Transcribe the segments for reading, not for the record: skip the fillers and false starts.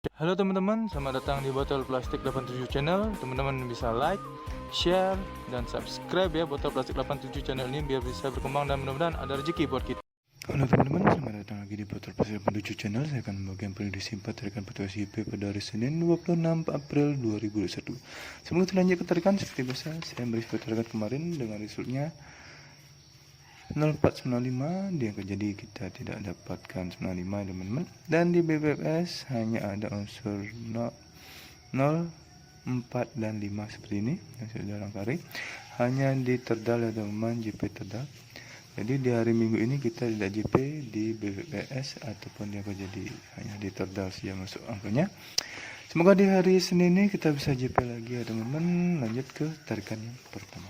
Halo teman-teman, selamat datang di Botol Plastik 87 Channel. Teman-teman bisa like, share, dan subscribe ya Botol Plastik 87 Channel ini biar bisa berkembang dan mudah-mudahan ada rezeki buat kita. Halo teman-teman, selamat datang lagi di Botol Plastik 87 Channel. Saya akan membagikan prediksi 4 tarikan petugas IP pada hari Senin 26 April 2021. Sebelum kita lanjut ke tarikan, seperti biasa saya beri tarikan kemarin dengan resultnya 0495 dia jadi kita tidak dapatkan 95 teman-teman, dan di BPS hanya ada unsur 0, 4 dan 5 seperti ini yang sudah lengkari, hanya di terdal ya teman-teman, JP terdal. Jadi di hari Minggu ini kita tidak JP di BPS ataupun dia akan jadi hanya di terdal saja masuk angkanya. Semoga di hari Senin ini kita bisa JP lagi ya teman-teman. Lanjut ke tarikan yang pertama.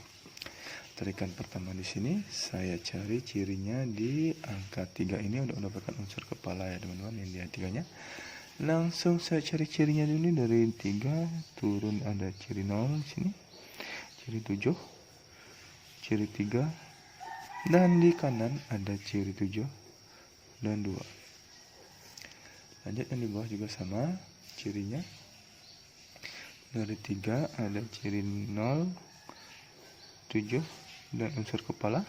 Tarikan pertama di sini saya cari cirinya di angka 3 ini untuk mendapatkan unsur kepala ya teman-teman. Ini dia 3-nya. Langsung saya cari cirinya dulu dari 3 turun ada ciri 0 di sini. Ciri 7, ciri 3, dan di kanan ada ciri 7 dan 2. Lanjut yang di bawah juga sama cirinya. Dari 3 ada ciri 0, 7 dan unsur kepala.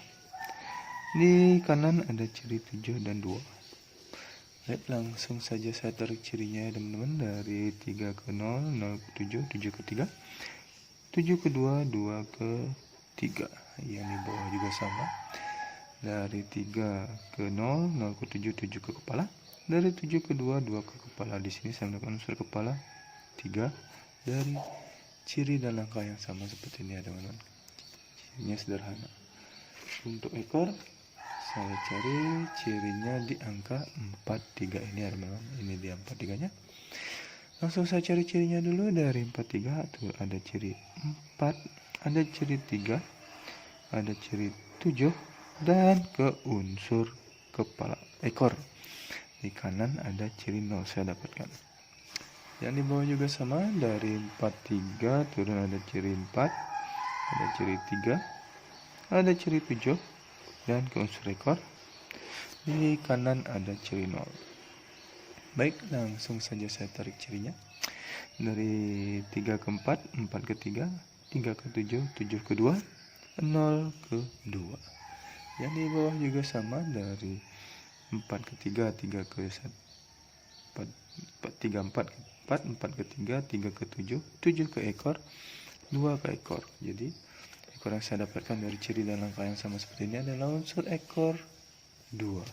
Di kanan ada ciri 7 dan 2. Baik, langsung saja saya tarik cirinya teman-teman. Dari 3 ke 0, 0 ke 7, 7 ke 3, 7 ke 2, 2 ke 3. Yang di bawah juga sama. Dari 3 ke 0, 0 ke 7, 7 ke kepala. Dari 7 ke 2, 2 ke kepala. Di sini saya mendapatkan unsur kepala 3 dari ciri dan langkah yang sama seperti ini ya teman-teman. Cirinya sederhana. Untuk ekor saya cari cirinya di angka 43 ini ya teman-teman. Ini di 43 nya. Langsung saya cari cirinya dulu. Dari 43 tuh ada ciri 4, ada ciri 3, ada ciri 7 dan ke unsur kepala ekor. Di kanan ada ciri 0 saya dapatkan. Yang di bawah juga sama. Dari 43 turun ada ciri 4, ada ciri 3, ada ciri 7 dan ke unsur ekor. Di kanan ada ciri 0. Baik, langsung saja saya tarik cirinya. Dari 3 ke 4, 4 ke 3, 3 ke 7, 7 ke 2, 0 ke 2. Yang di bawah juga sama. Dari 4 ke 3, 3 ke 1, 3, 4 ke 4, 4 ke 3, 3 ke 7, 7 ke ekor, 2 ke ekor. Jadi ekor yang saya dapatkan dari ciri dan langkah yang sama seperti ini adalah unsur ekor 2.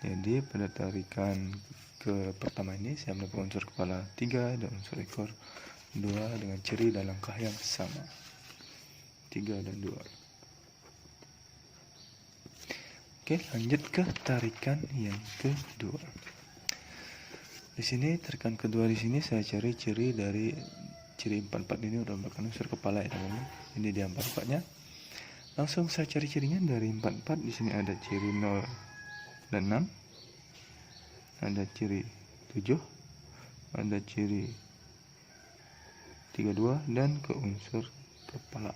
Jadi pada tarikan ke pertama ini saya mendapatkan unsur kepala 3 dan unsur ekor 2 dengan ciri dan langkah yang sama, 3 dan 2. Oke, lanjut ke tarikan yang kedua. Di sini tarikan kedua di sini saya cari ciri dari ciri 44 ini udah mendapatkan unsur kepala ya teman-teman. Ini di 44-nya. Langsung saya cari cirinya. Dari 44 di sini ada ciri 0 dan 6. Ada ciri 7, ada ciri 32 dan ke unsur kepala.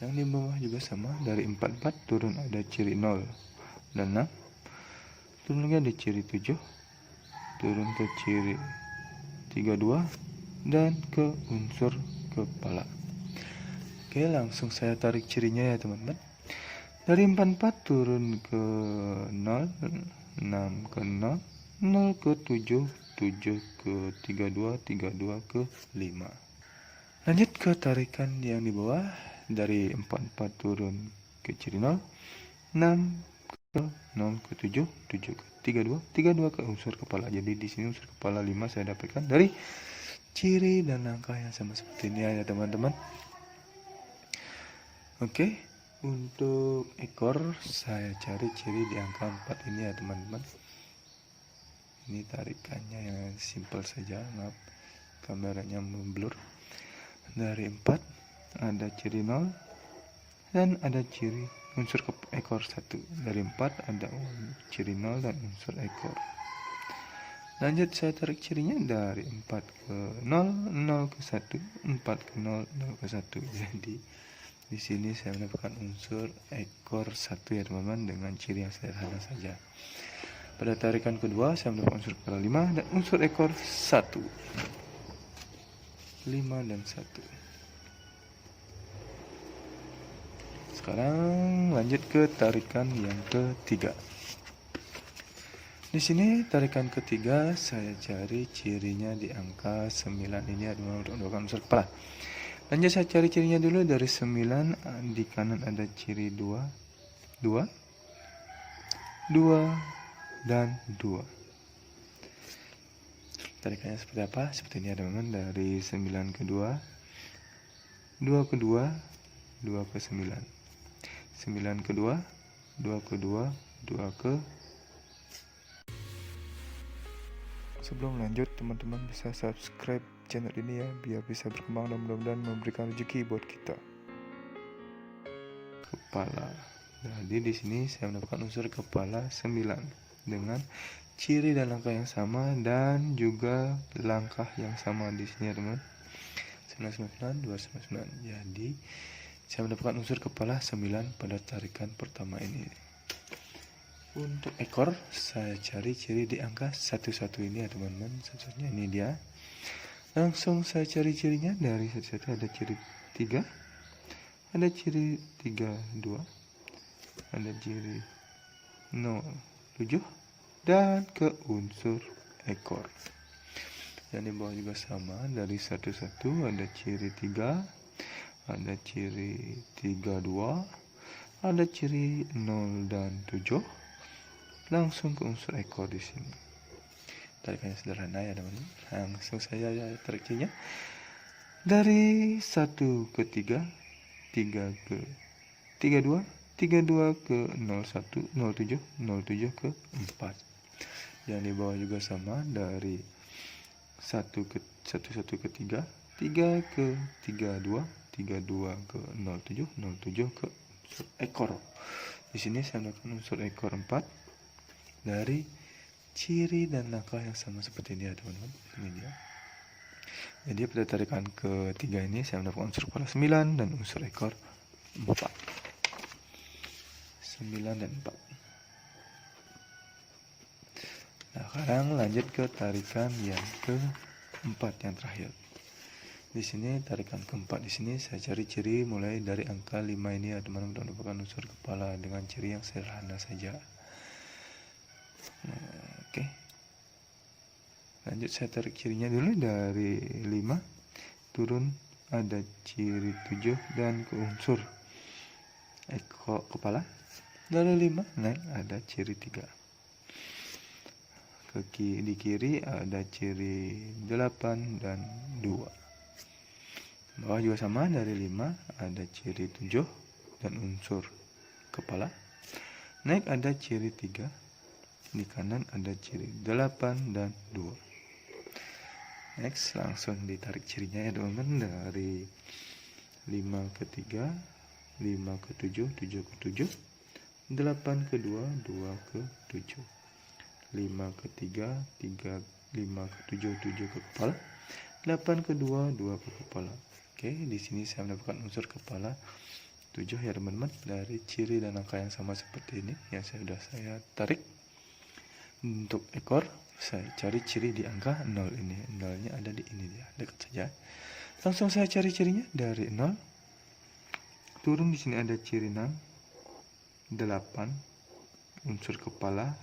Yang di bawah juga sama. Dari 44 turun ada ciri 0 dan 6. Turun lagi ada ciri 7, turun ke ciri 32 dan ke unsur kepala. Oke, langsung saya tarik cirinya ya teman-teman. Dari 44 turun ke 0, 6 ke 0, 0 ke 7, 7 ke 32, 32 ke 5. Lanjut ke tarikan yang di bawah. Dari 44 turun ke ciri 0, 6 ke 0 ke 7, 7 ke 32, 32 ke unsur kepala. Jadi di sini unsur kepala 5 saya dapatkan dari ciri dan langkah yang sama seperti ini ya teman-teman. Oke, untuk ekor saya cari ciri di angka 4 ini ya teman-teman. Ini tarikannya yang simple saja, maaf kameranya memblur. Dari 4 ada ciri 0 dan ada ciri unsur ekor 1. Dari 4 ada ciri 0 dan unsur ekor. Lanjut saya tarik cirinya. Dari 4 ke 0, 0 ke 1, 4 ke 0, 0 ke 1. Jadi di sini saya mendapatkan unsur ekor 1 ya teman-teman dengan ciri yang sederhana saja. Pada tarikan kedua saya mendapatkan unsur kepala 5 dan unsur ekor 1. 5 dan 1. Sekarang lanjut ke tarikan yang ketiga. Di sini tarikan ketiga saya cari cirinya di angka 9 ini adalah untuk mendapatkan unsur kepala. Lanjut saya cari cirinya dulu dari 9. Di kanan ada ciri 2, 2, 2 dan 2. Tarikannya seperti apa? Seperti ini ya teman-teman, dari 9 ke 2, 2 ke 2, 2 ke 9, 9 ke 2, 2 ke 2, 2 ke. Sebelum lanjut, teman-teman bisa subscribe channel ini ya, biar bisa berkembang dan mudah-mudahan memberikan rezeki buat kita. Kepala. Jadi di sini saya mendapatkan unsur kepala 9 dengan ciri dan langkah yang sama dan juga langkah yang sama di sini ya teman. 999 299. Jadi saya mendapatkan unsur kepala 9 pada tarikan pertama ini. Untuk ekor saya cari ciri di angka 11 ini ya teman-teman. Satunya ini dia. Langsung saya cari cirinya dari 11 ada ciri 3, ada ciri 32, ada ciri 07 dan ke unsur ekor. Dan di bawah juga sama, dari 11 ada ciri 3, ada ciri 32, ada ciri 0 dan 7. Langsung ke unsur ekor di sini. Tarikannya sederhana ya teman-teman. Langsung saja tarik cirinya. Dari 1 ke 3, 3 ke 32, 32 ke 01, 07, 07 ke 4. Yang di bawah juga sama, dari 1 ke 11 ke 3, 3 ke 32, 32 ke 07, 07 ke unsur ekor. Di sini saya melakukan unsur ekor 4 dari ciri dan langkah yang sama seperti ini ya teman-teman. Ini dia. Jadi pada tarikan ketiga ini saya mendapatkan unsur kepala 9 dan unsur ekor 4. 9 dan 4. Nah, sekarang lanjut ke tarikan yang keempat yang terakhir. Di sini tarikan keempat di sini saya cari ciri mulai dari angka 5 ini ya teman-teman untuk mendapatkan unsur kepala dengan ciri yang sederhana saja. Nah, oke. Lanjut saya tarik cirinya dulu dari 5 turun ada ciri 7 dan ke unsur ekor kepala. Dari 5 naik ada ciri 3. Di kiri ada ciri 8 dan 2. Bawah juga sama, dari 5 ada ciri 7 dan unsur kepala. Naik ada ciri 3. Di kanan ada ciri 8 dan 2. Next langsung ditarik cirinya ya teman-teman, dari 5 ke 3, 5 ke 7, 7 ke 7, 8 ke 2, 2 ke 7, 5 ke 3, 3, 5 ke 7, 7 ke kepala, 8 ke 2, 2 ke kepala. Oke, di sini saya mendapatkan unsur kepala 7 ya teman-teman, dari ciri dan angka yang sama seperti ini yang sudah saya tarik. Untuk ekor saya cari ciri di angka 0 ini. 0-nya ada di ini dia, dekat saja. Langsung saya cari cirinya dari 0. Turun di sini ada ciri 6, 8 unsur kepala,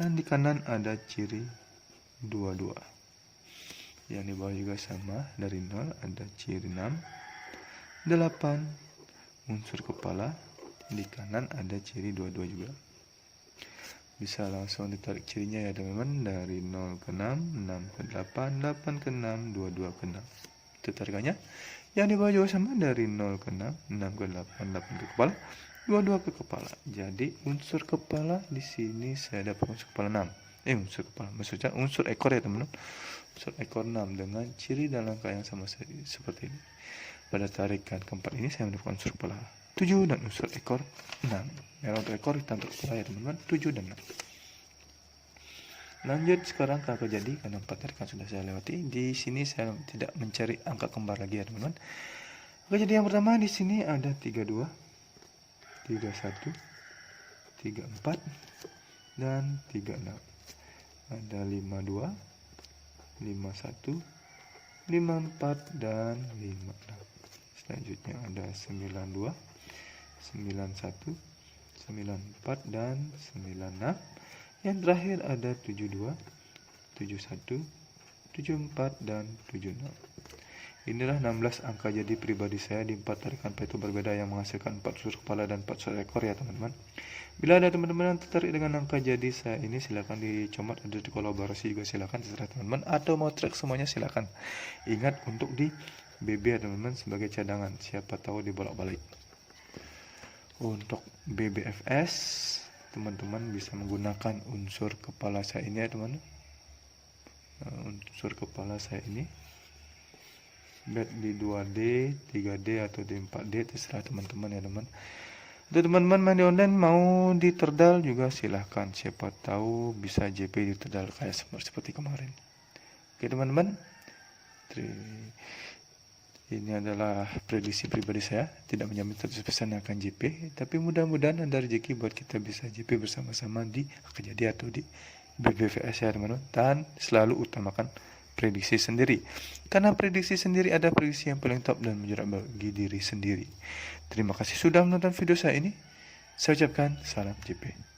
dan di kanan ada ciri 22. Yang di bawah juga sama, dari 0 ada ciri 6, 8 unsur kepala, di kanan ada ciri 22 juga. Bisa langsung ditarik cirinya ya teman-teman, dari 0 ke 6, 6 ke 8, 8 ke 6, 22 ke 6. Itu tarikannya. Yang di bawah juga sama, dari 0 ke 6, 6 ke 8, 8 ke kepala, 22 ke kepala. Jadi unsur kepala di sini saya dapat unsur kepala 6. Unsur kepala, maksudnya unsur ekor ya teman-teman. Unsur ekor 6 dengan ciri dan langkah yang sama seperti ini. Pada tarikan keempat ini saya mendapatkan unsur kepala 7 dan unsur ekor 6. Merah untuk ekor, hitam untuk kepala ya teman-teman, 7 dan 6. Lanjut sekarang kakak jadi, karena 4 tarikan sudah saya lewati. Di sini saya tidak mencari angka kembar lagi ya teman-teman. Oke, jadi yang pertama di sini ada 32, 31, 34, dan 36. Ada 52, 51, 54 dan 56. Selanjutnya ada 92, 91, 94 dan 96. Yang terakhir ada 72, 71, 74 dan 76. Inilah 16 angka jadi pribadi saya di 4 tarikan Pareto berbeda yang menghasilkan 4 unsur kepala dan 4 unsur ekor ya teman-teman. Bila ada teman-teman yang tertarik dengan angka jadi saya ini, silakan dicomot, ada di kolaborasi juga silakan, terserah teman-teman, atau mau track semuanya silakan. Ingat untuk di BB ya teman-teman sebagai cadangan, siapa tahu dibolak-balik. Untuk BBFS teman-teman bisa menggunakan unsur kepala saya ini ya teman-teman. Unsur kepala saya ini baik di 2D, 3D atau di 4D, terserah teman-teman ya teman. Untuk teman-teman main di online mau diterdal juga silahkan, siapa tahu bisa JP diterdal kayak seperti kemarin. Oke teman-teman, ini adalah prediksi pribadi saya, tidak menjamin 100% akan JP, tapi mudah-mudahan ada rezeki buat kita bisa JP bersama-sama di jadi atau di BBVS ya teman-teman. Dan selalu utamakan prediksi sendiri, karena prediksi sendiri ada prediksi yang paling top dan mujarab bagi diri sendiri. Terima kasih sudah menonton video saya ini. Saya ucapkan salam JP.